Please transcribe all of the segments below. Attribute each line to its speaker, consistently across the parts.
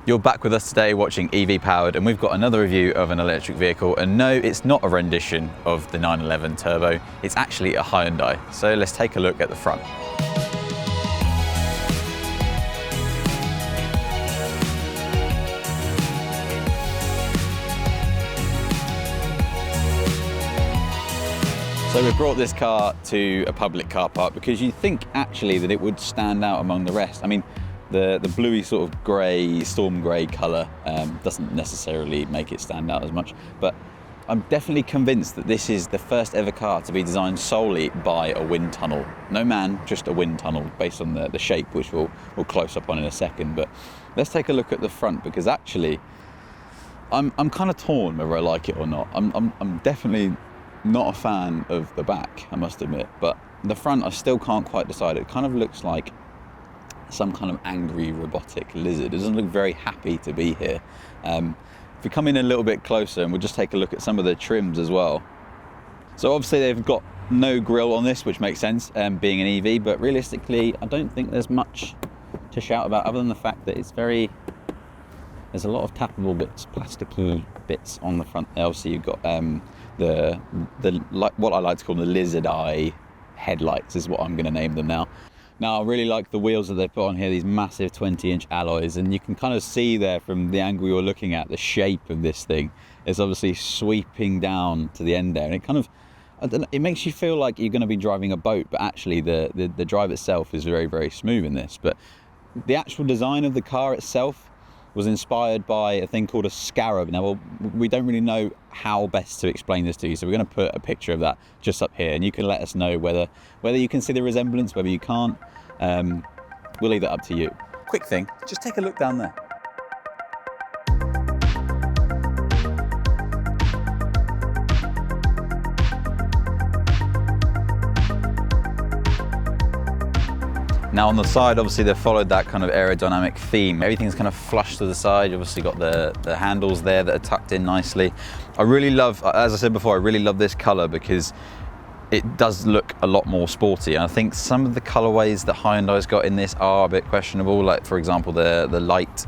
Speaker 1: You're back with us today watching EV Powered, and we've got another review of an electric vehicle. And no, it's not a rendition of the 911 Turbo, it's actually a Hyundai. So let's take a look at the front. So we brought this car to a public car park because you think actually that it would stand out among the rest. I mean, the bluey sort of grey, storm grey colour doesn't necessarily make it stand out as much, but I'm definitely convinced that this is the first ever car to be designed solely by a wind tunnel. No man, just a wind tunnel based on the shape, which we'll close up on in a second. But let's take a look at the front, because actually I'm kind of torn whether I like it or not. I'm definitely not a fan of the back, I must admit, but the front I still can't quite decide. It kind of looks like some kind of angry robotic lizard. It doesn't look very happy to be here. If we come in a little bit closer and we'll just take a look at some of the trims as well. So obviously they've got no grille on this, which makes sense, being an EV, but realistically I don't think there's much to shout about other than the fact that there's a lot of tappable bits, plasticky bits on the front there. Obviously you've got what I like to call the lizard eye headlights is what I'm going to name them now. Now I really like the wheels that they put on here, these massive 20-inch alloys, and you can kind of see there from the angle you're looking at, the shape of this thing is obviously sweeping down to the end there, and it kind of, I don't know, it makes you feel like you're going to be driving a boat, but actually the drive itself is very, very smooth in this. But the actual design of the car itself was inspired by a thing called a scarab. Now, we don't really know how best to explain this to you, so we're going to put a picture of that just up here, and you can let us know whether you can see the resemblance, whether you can't. We'll leave that up to you. Quick thing, just take a look down there. Now on the side, obviously they've followed that kind of aerodynamic theme. Everything's kind of flush to the side. You've obviously got the handles there that are tucked in nicely. I really love, as I said before, I really love this color because it does look a lot more sporty. And I think some of the colorways that Hyundai's got in this are a bit questionable. Like for example, the light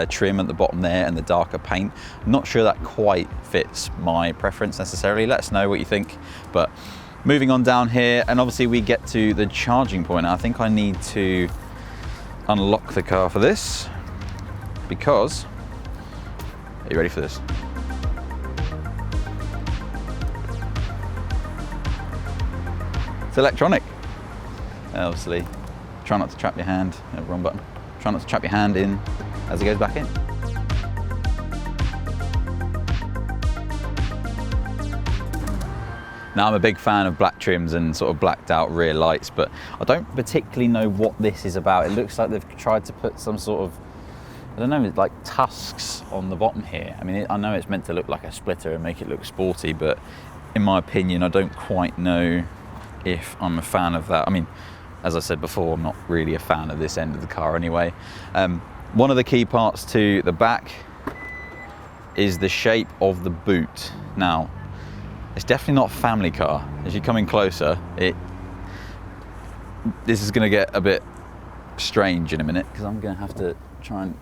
Speaker 1: trim at the bottom there and the darker paint. I'm not sure that quite fits my preference necessarily. Let us know what you think. But moving on down here, and obviously we get to the charging point. I think I need to unlock the car for this because, are you ready for this? It's electronic. Obviously, try not to trap your hand, wrong button. Try not to trap your hand in as it goes back in. Now I'm a big fan of black trims and sort of blacked out rear lights, but I don't particularly know what this is about. It looks like they've tried to put some sort of, I don't know, like tusks on the bottom here. I mean, I know it's meant to look like a splitter and make it look sporty, but in my opinion, I don't quite know if I'm a fan of that. I mean, as I said before, I'm not really a fan of this end of the car anyway. One of the key parts to the back is the shape of the boot. Now, it's definitely not a family car. As you come in closer, this is going to get a bit strange in a minute because I'm going to have to try and.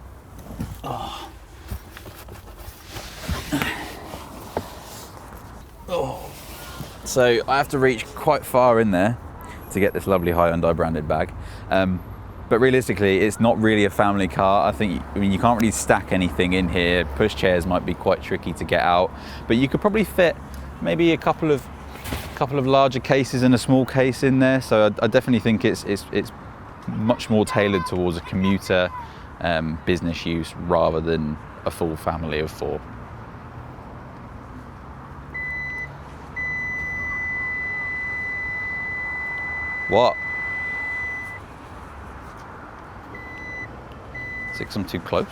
Speaker 1: Oh. So I have to reach quite far in there to get this lovely Hyundai branded bag. But realistically, it's not really a family car. I mean, you can't really stack anything in here. Push chairs might be quite tricky to get out, but you could probably fit maybe a couple of larger cases and a small case in there. So I definitely think it's much more tailored towards a commuter business use rather than a full family of four. What? Six, I'm too close.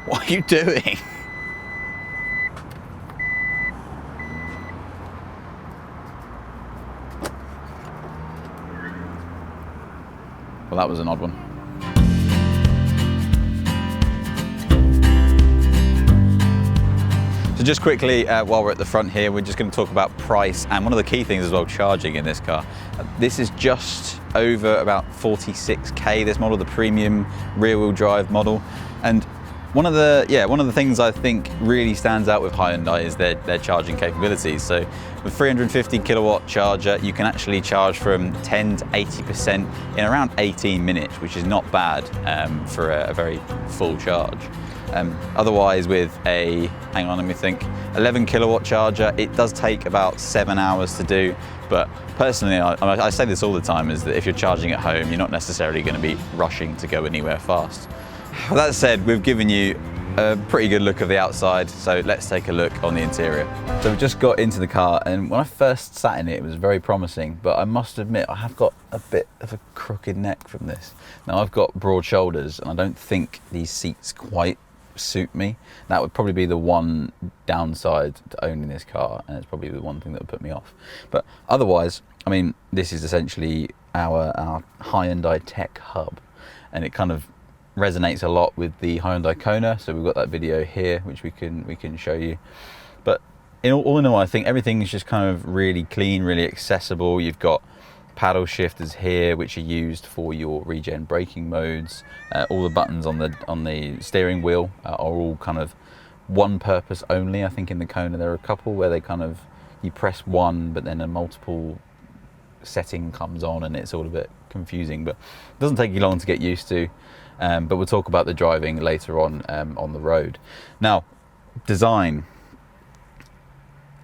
Speaker 1: What are you doing? Well, that was an odd one. So just quickly, while we're at the front here, we're just going to talk about price and one of the key things as well, charging in this car. This is just over about 46k, this model, the premium rear-wheel drive model. And one of the things I think really stands out with Hyundai is their charging capabilities. So with 350 kilowatt charger, you can actually charge from 10 to 80% in around 18 minutes, which is not bad for a very full charge. Otherwise, with a, hang on, let me think, 11 kilowatt charger, it does take about 7 hours to do. But personally, I say this all the time, is that if you're charging at home, you're not necessarily going to be rushing to go anywhere fast. That said, we've given you a pretty good look of the outside, so let's take a look on the interior. So we just got into the car, and when I first sat in it, it was very promising, but I must admit I have got a bit of a crooked neck from this. Now, I've got broad shoulders, and I don't think these seats quite suit me. That would probably be the one downside to owning this car, and it's probably the one thing that would put me off. But otherwise, I mean, this is essentially our Hyundai tech hub, and it kind of resonates a lot with the Hyundai Kona. So we've got that video here which we can show you. But all in all, I think everything is just kind of really clean, really accessible. You've got paddle shifters here which are used for your regen braking modes. All the buttons on the steering wheel are all kind of one purpose only. I think in the Kona there are a couple where they kind of, you press one but then a multiple setting comes on and it's all a bit confusing, but it doesn't take you long to get used to. But we'll talk about the driving later on the road. Now, design.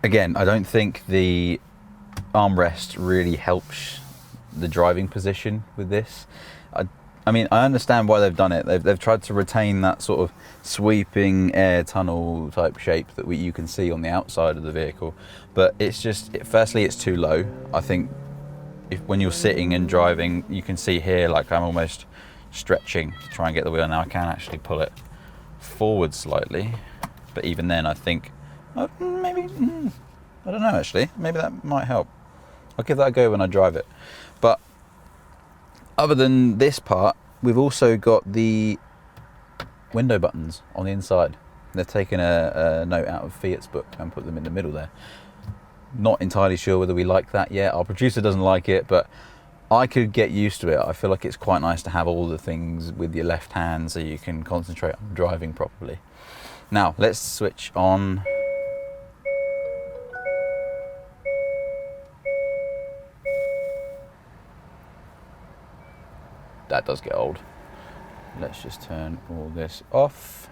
Speaker 1: Again, I don't think the armrest really helps the driving position with this. I mean, I understand why they've done it. They've tried to retain that sort of sweeping air tunnel type shape that you can see on the outside of the vehicle. But it's just, firstly, it's too low. I think when you're sitting and driving, you can see here, like I'm almost stretching to try and get the wheel. Now I can actually pull it forward slightly, but even then I think maybe, I don't know actually, maybe that might help. I'll give that a go when I drive it. But other than this part, we've also got the window buttons on the inside. They've taken a note out of Fiat's book and put them in the middle there. Not entirely sure whether we like that yet. Our producer doesn't like it, but I could get used to it. I feel like it's quite nice to have all the things with your left hand so you can concentrate on driving properly. Now, let's switch on. That does get old. Let's just turn all this off.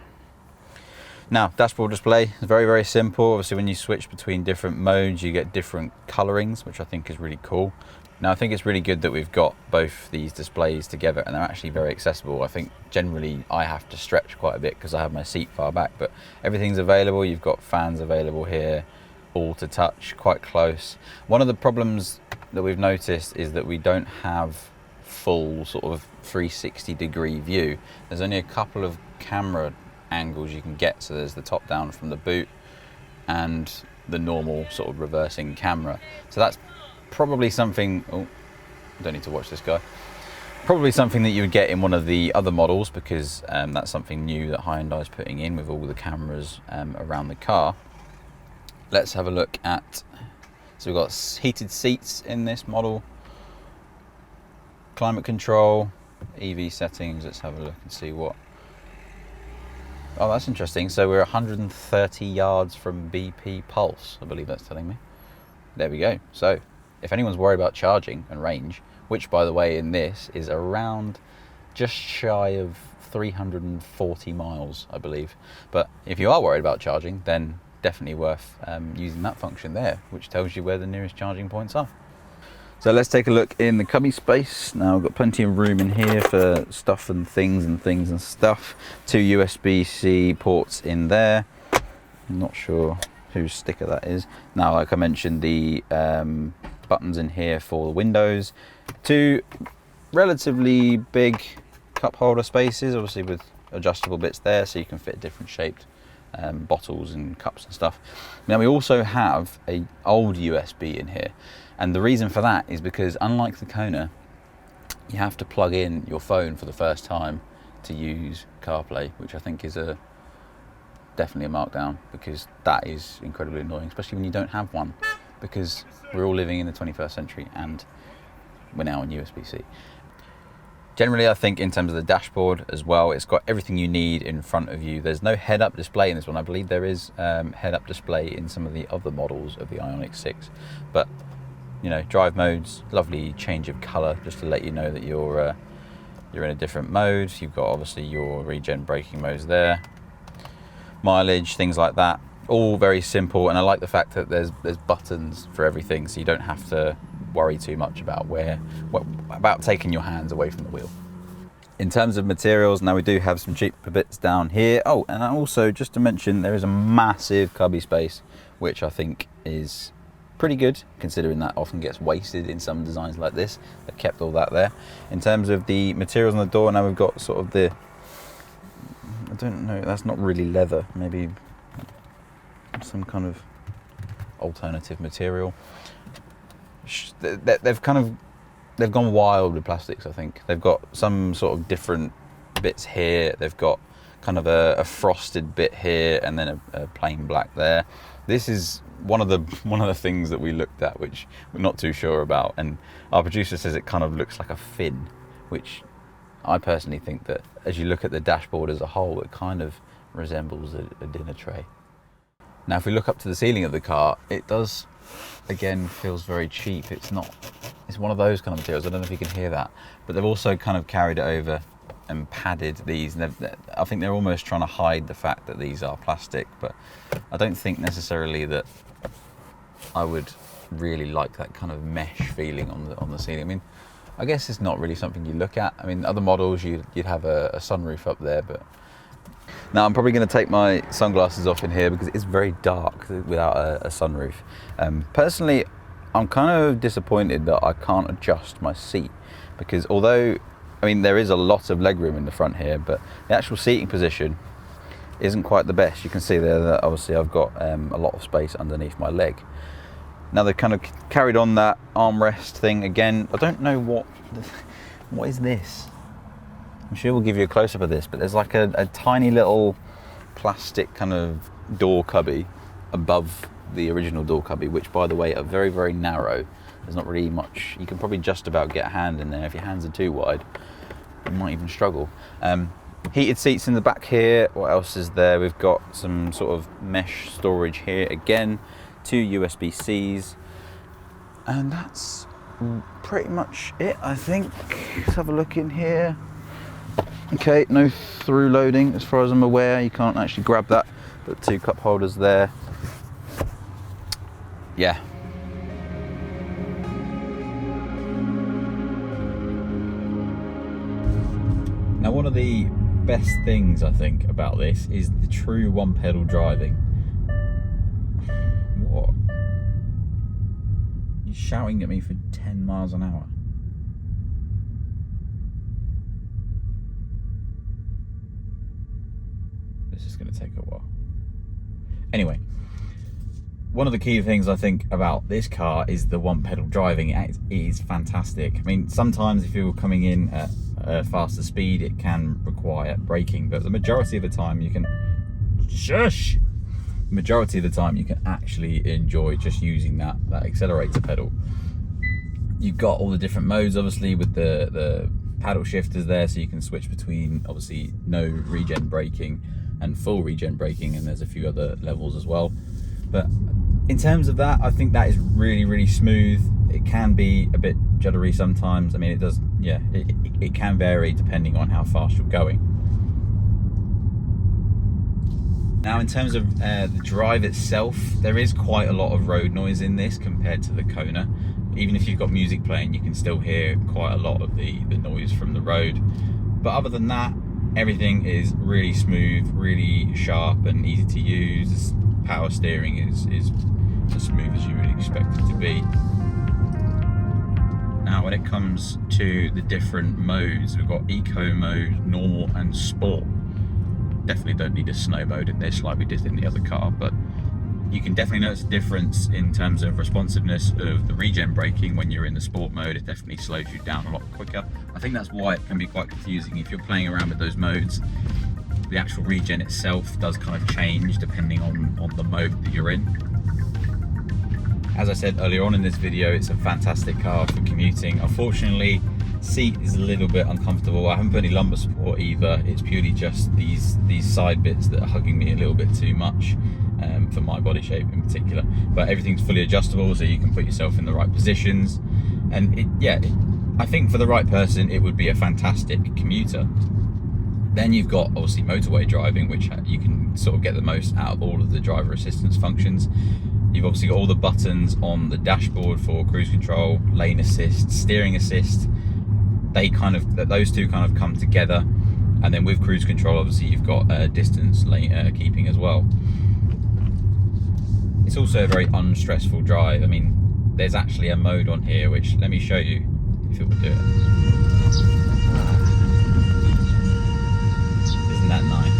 Speaker 1: Now, dashboard display is very, very simple. Obviously, when you switch between different modes, you get different colorings, which I think is really cool. Now, I think it's really good that we've got both these displays together, and they're actually very accessible. I think generally I have to stretch quite a bit because I have my seat far back, but everything's available. You've got fans available here, all to touch, quite close. One of the problems that we've noticed is that we don't have full sort of 360-degree view. There's only a couple of camera angles you can get. So there's the top down from the boot and the normal sort of reversing camera. So that's probably something, oh, don't need to watch this guy. Probably something that you would get in one of the other models, because that's something new that Hyundai's putting in with all the cameras around the car. Let's have a look at, so we've got heated seats in this model, climate control, EV settings. Let's have a look and see what, oh, that's interesting. So we're 130 yards from BP Pulse, I believe that's telling me. There we go. So if anyone's worried about charging and range, which by the way in this is around just shy of 340 miles, I believe. But if you are worried about charging, then definitely worth using that function there, which tells you where the nearest charging points are. So let's take a look in the cubby space. Now we've got plenty of room in here for stuff and things and stuff. 2 USB-C ports in there. I'm not sure whose sticker that is. Now, like I mentioned, the buttons in here for the windows. 2 relatively big cup holder spaces, obviously with adjustable bits there, so you can fit different shaped bottles and cups and stuff. Now we also have a old USB in here, and the reason for that is because unlike the Kona, you have to plug in your phone for the first time to use CarPlay, which I think is a definitely a markdown, because that is incredibly annoying, especially when you don't have one, because we're all living in the 21st century and we're now on USB-C. Generally, I think in terms of the dashboard as well, it's got everything you need in front of you. There's no head-up display in this one. I believe there is head-up display in some of the other models of the Ioniq 6. But, you know, drive modes, lovely change of colour, just to let you know that you're in a different mode. You've got obviously your regen braking modes there, mileage, things like that. All very simple, and I like the fact that there's buttons for everything, so you don't have to worry too much about about taking your hands away from the wheel. In terms of materials, now we do have some cheaper bits down here. Oh, and also just to mention, there is a massive cubby space, which I think is pretty good, considering that often gets wasted in some designs like this. They've kept all that there. In terms of the materials on the door, now we've got sort of the, I don't know, that's not really leather, maybe some kind of alternative material. They've gone wild with plastics, I think. They've got some sort of different bits here. They've got kind of a frosted bit here, and then a plain black there. This is one of the things that we looked at, which we're not too sure about, and our producer says it kind of looks like a fin, which I personally think that as you look at the dashboard as a whole, it kind of resembles a dinner tray. Now, if we look up to the ceiling of the car, it does, again, feels very cheap. It's one of those kind of materials. I don't know if you can hear that, but they've also kind of carried it over and padded these. And I think they're almost trying to hide the fact that these are plastic, but I don't think necessarily that I would really like that kind of mesh feeling on the ceiling. I mean, I guess it's not really something you look at. I mean, other models, you'd have a sunroof up there, but now I'm probably going to take my sunglasses off in here because it's very dark without a sunroof. Personally, I'm kind of disappointed that I can't adjust my seat, because although, I mean, there is a lot of legroom in the front here, but the actual seating position isn't quite the best. You can see there that obviously I've got a lot of space underneath my leg. Now they've kind of carried on that armrest thing again. I don't know what is this? I'm sure we'll give you a close-up of this, but there's like a tiny little plastic kind of door cubby above the original door cubby, which, by the way, are very, very narrow. There's not really much. You can probably just about get a hand in there. If your hands are too wide, you might even struggle. Heated seats in the back here. What else is there? We've got some sort of mesh storage here again, 2 USB-Cs, and that's pretty much it, I think. Let's have a look in here. Okay, no through loading as far as I'm aware. You can't actually grab that, but 2 cup holders there. Yeah. Now, one of the best things I think about this is the true one pedal driving. What? You're shouting at me for 10 miles an hour. This is going to take a while. Anyway, one of the key things I think about this car is the one pedal driving. It is fantastic. I mean, sometimes if you're coming in at a faster speed, it can require braking, but the majority of the time you can actually enjoy just using that accelerator pedal. You've got all the different modes, obviously, with the paddle shifters there, so you can switch between obviously no regen braking and full regen braking, and there's a few other levels as well. But in terms of that, I think that is really, really smooth. It can be a bit juddery sometimes. I mean, it does, yeah, it can vary depending on how fast you're going. Now, in terms of the drive itself, there is quite a lot of road noise in this compared to the Kona. Even if you've got music playing, you can still hear quite a lot of the noise from the road. But other than that, everything is really smooth, really sharp and easy to use. Power steering is as smooth as you would expect it to be. Now, when it comes to the different modes, we've got eco mode, normal and sport. Definitely don't need a snow mode in this like we did in the other car, but you can definitely notice a difference in terms of responsiveness of the regen braking. When you're in the sport mode, it definitely slows you down a lot quicker. I think that's why it can be quite confusing if you're playing around with those modes. the actual regen itself does kind of change depending on the mode that you're in. As I said earlier on in this video, it's a fantastic car for commuting. Unfortunately, seat is a little bit uncomfortable. I haven't put any lumbar support either. It's purely just these side bits that are hugging me a little bit too much for my body shape in particular. But everything's fully adjustable, so you can put yourself in the right positions. And I think for the right person, it would be a fantastic commuter. Then you've got obviously motorway driving, which you can sort of get the most out of all of the driver assistance functions. You've obviously got all the buttons on the dashboard for cruise control, lane assist, steering assist. Those two kind of come together. And then with cruise control, obviously you've got distance lane keeping as well. It's also a very unstressful drive. I mean, there's actually a mode on here, which let me show you if it will do it. Isn't that nice?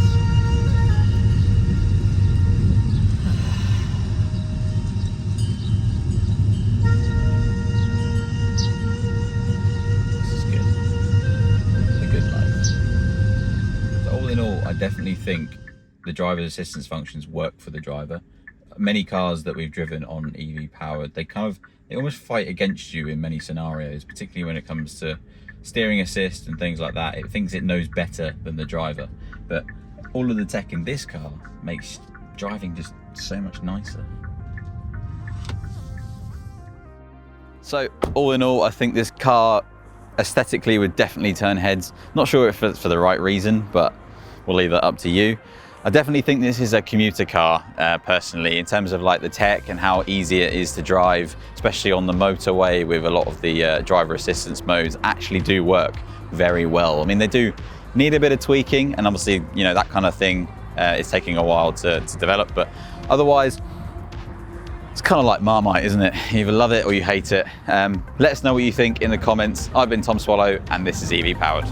Speaker 1: This is good. It's a good life. So all in all, I definitely think the driver's assistance functions work for the driver. Many cars that we've driven on EV powered, they almost fight against you in many scenarios, particularly when it comes to steering assist and things like that. It thinks it knows better than the driver, but all of the tech in this car makes driving just so much nicer. So all in all, I think this car aesthetically would definitely turn heads. Not sure if it's for the right reason, but we'll leave that up to you. I definitely think this is a commuter car, personally, in terms of like the tech and how easy it is to drive, especially on the motorway with a lot of the driver assistance modes actually do work very well. I mean, they do need a bit of tweaking, and obviously, you know, that kind of thing is taking a while to develop, but otherwise, it's kind of like Marmite, isn't it? You either love it or you hate it. Let us know what you think in the comments. I've been Tom Swallow, and this is EV Powered.